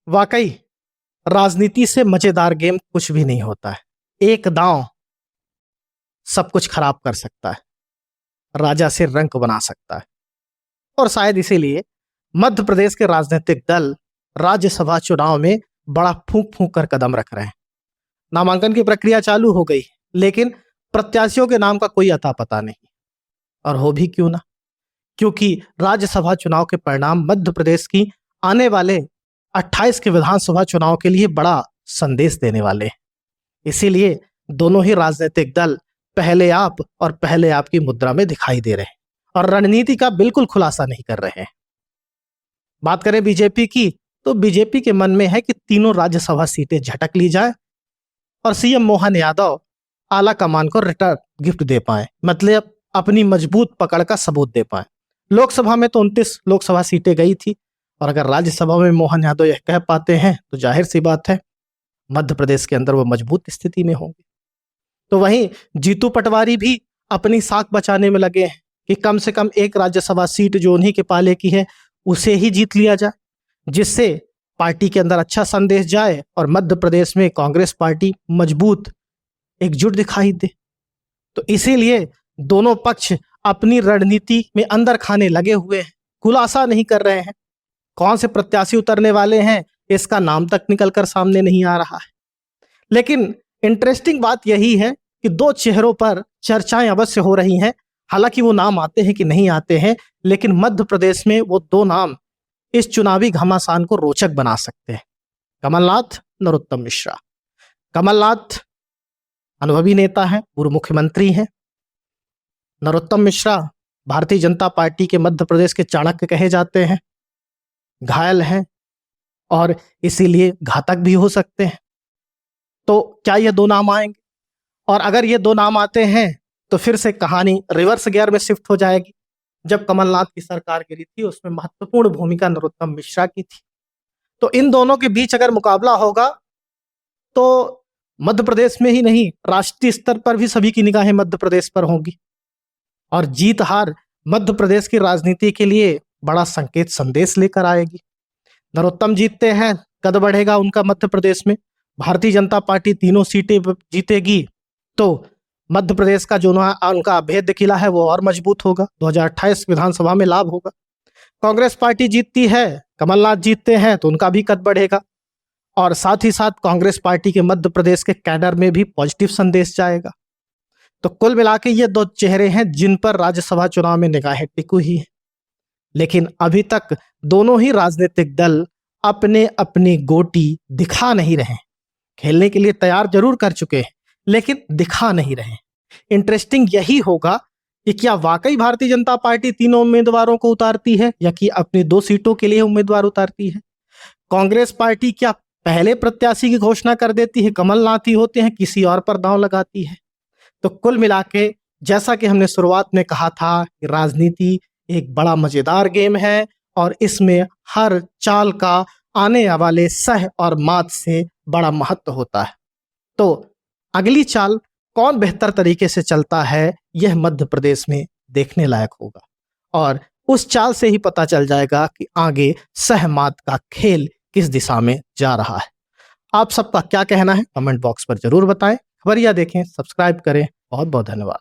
वाकई राजनीति से मजेदार गेम कुछ भी नहीं होता है। एक दांव सब कुछ खराब कर सकता है, राजा से रंक बना सकता है। और शायद इसीलिए मध्य प्रदेश के राजनीतिक दल राज्यसभा चुनाव में बड़ा फूंक फूंक कर कदम रख रहे हैं। नामांकन की प्रक्रिया चालू हो गई, लेकिन प्रत्याशियों के नाम का कोई अता पता नहीं। और हो भी क्यों ना, क्योंकि राज्यसभा चुनाव के परिणाम मध्य प्रदेश की आने वाले 28 के विधानसभा चुनाव के लिए बड़ा संदेश देने वाले हैं। इसीलिए दोनों ही राजनीतिक दल पहले आप और पहले आप की मुद्रा में दिखाई दे रहे हैं और रणनीति का बिल्कुल खुलासा नहीं कर रहे हैं। बात करें बीजेपी की, तो बीजेपी के मन में है कि तीनों राज्यसभा सीटें झटक ली जाए और सीएम मोहन यादव आला कमान को रिटर्न गिफ्ट दे पाए, मतलब अपनी मजबूत पकड़ का सबूत दे पाए। लोकसभा में तो 29 लोकसभा सीटें गई थी, और अगर राज्यसभा में मोहन यादव यह कह पाते हैं तो जाहिर सी बात है मध्य प्रदेश के अंदर वो मजबूत स्थिति में होंगे। तो वहीं जीतू पटवारी भी अपनी साख बचाने में लगे हैं कि कम से कम एक राज्यसभा सीट जो उन्हीं के पाले की है उसे ही जीत लिया जाए, जिससे पार्टी के अंदर अच्छा संदेश जाए और मध्य प्रदेश में कांग्रेस पार्टी मजबूत एकजुट दिखाई दे। तो इसीलिए दोनों पक्ष अपनी रणनीति में अंदर खाने लगे हुए हैं, खुलासा नहीं कर रहे हैं। कौन से प्रत्याशी उतरने वाले हैं इसका नाम तक निकलकर सामने नहीं आ रहा है। लेकिन इंटरेस्टिंग बात यही है कि दो चेहरों पर चर्चाएं अवश्य हो रही हैं। हालांकि वो नाम आते हैं कि नहीं आते हैं, लेकिन मध्य प्रदेश में वो दो नाम इस चुनावी घमासान को रोचक बना सकते हैं। कमलनाथ, नरोत्तम मिश्रा। कमलनाथ अनुभवी नेता हैं, पूर्व मुख्यमंत्री हैं। नरोत्तम मिश्रा भारतीय जनता पार्टी के मध्य प्रदेश के चाणक्य कहे जाते हैं, घायल हैं और इसीलिए घातक भी हो सकते हैं। तो क्या ये दो नाम आएंगे? और अगर ये दो नाम आते हैं तो फिर से कहानी रिवर्स गियर में शिफ्ट हो जाएगी। जब कमलनाथ की सरकार गिरी थी उसमें महत्वपूर्ण भूमिका नरोत्तम मिश्रा की थी। तो इन दोनों के बीच अगर मुकाबला होगा तो मध्य प्रदेश में ही नहीं, राष्ट्रीय स्तर पर भी सभी की निगाहें मध्य प्रदेश पर होंगी और जीत हार मध्य प्रदेश की राजनीति के लिए बड़ा संकेत संदेश लेकर आएगी। नरोत्तम जीतते हैं, कद बढ़ेगा उनका मध्य प्रदेश में। भारतीय जनता पार्टी तीनों सीटें जीतेगी तो मध्य प्रदेश का जो उनका अभेद्य किला है वो और मजबूत होगा। 2028 विधानसभा में लाभ होगा। कांग्रेस पार्टी जीतती है, कमलनाथ जीतते हैं तो उनका भी कद बढ़ेगा और साथ ही साथ कांग्रेस पार्टी के मध्य प्रदेश के कैडर में भी पॉजिटिव संदेश जाएगा। तो कुल मिला के ये दो चेहरे हैं जिन पर राज्यसभा चुनाव में निगाहें टिकी हुई हैं। लेकिन अभी तक दोनों ही राजनीतिक दल अपने अपनी गोटी दिखा नहीं रहे। खेलने के लिए तैयार जरूर कर चुके हैं लेकिन दिखा नहीं रहे। इंटरेस्टिंग यही होगा कि क्या वाकई भारतीय जनता पार्टी तीनों उम्मीदवारों को उतारती है या कि अपनी 2 सीटों के लिए उम्मीदवार उतारती है। कांग्रेस पार्टी क्या पहले प्रत्याशी की घोषणा कर देती है, कमलनाथ ही होते हैं, किसी और पर दांव लगाती है। तो कुल मिला के जैसा कि हमने शुरुआत में कहा था कि राजनीति एक बड़ा मजेदार गेम है और इसमें हर चाल का आने वाले सह और मात से बड़ा महत्व होता है। तो अगली चाल कौन बेहतर तरीके से चलता है यह मध्य प्रदेश में देखने लायक होगा और उस चाल से ही पता चल जाएगा कि आगे सहमात का खेल किस दिशा में जा रहा है। आप सबका क्या कहना है कमेंट बॉक्स पर जरूर बताएं। खबरिया देखें, सब्सक्राइब करें। बहुत बहुत धन्यवाद।